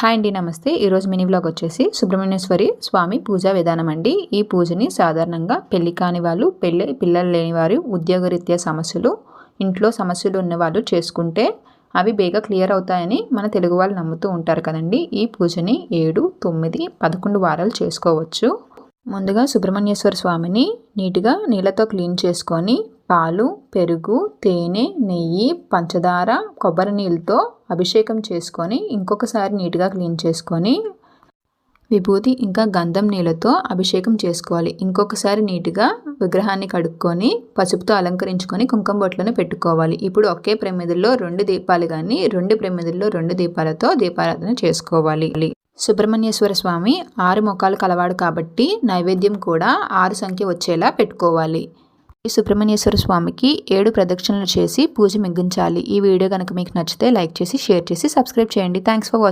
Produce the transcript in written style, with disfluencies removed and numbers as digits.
Hi అండి, నమస్తే. ఈరోజు మినీ వ్లాగ్ వచ్చేసి సుబ్రహ్మణ్యేశ్వరి స్వామి పూజా విధానం అండి. ఈ పూజని సాధారణంగా పెళ్లి కాని వాళ్ళు, పిల్లలు లేని వారు, ఉద్యోగరీత్యా సమస్యలు, ఇంట్లో సమస్యలు ఉన్న వాళ్ళు చేసుకుంటే అవి బేగా క్లియర్ అవుతాయని మన తెలుగు వాళ్ళు నమ్ముతూ ఉంటారు కదండి. ఈ పూజని 7, 9, 11 వారాలు చేసుకోవచ్చు. ముందుగా సుబ్రహ్మణ్యేశ్వర స్వామిని నీట్గా నీళ్ళతో క్లీన్ చేసుకొని పాలు, పెరుగు, తేనె, నెయ్యి, పంచదార, కొబ్బరి నీళ్ళతో అభిషేకం చేసుకొని ఇంకొకసారి నీట్గా క్లీన్ చేసుకొని విభూతి ఇంకా గంధం నీళ్ళతో అభిషేకం చేసుకోవాలి. ఇంకొకసారి నీట్గా విగ్రహాన్ని కడుక్కొని పసుపుతో అలంకరించుకొని కుంకుమ బొట్లను పెట్టుకోవాలి. ఇప్పుడు ఒకే ప్రమిదల్లో 2 దీపాలు కానీ 2 ప్రమిదల్లో 2 దీపాలతో దీపారాధన చేసుకోవాలి. సుబ్రహ్మణ్యేశ్వర స్వామి 6 ముఖాలు కలవాడు కాబట్టి నైవేద్యం కూడా 6 సంఖ్య వచ్చేలా పెట్టుకోవాలి. ఈ సుబ్రహ్మణ్యేశ్వర స్వామికి 7 ప్రదక్షిణలు చేసి పూజ ముగించాలి. ఈ వీడియో కనుక మీకు నచ్చితే లైక్ చేసి, షేర్ చేసి, సబ్స్క్రైబ్ చేయండి. Thanks for watching.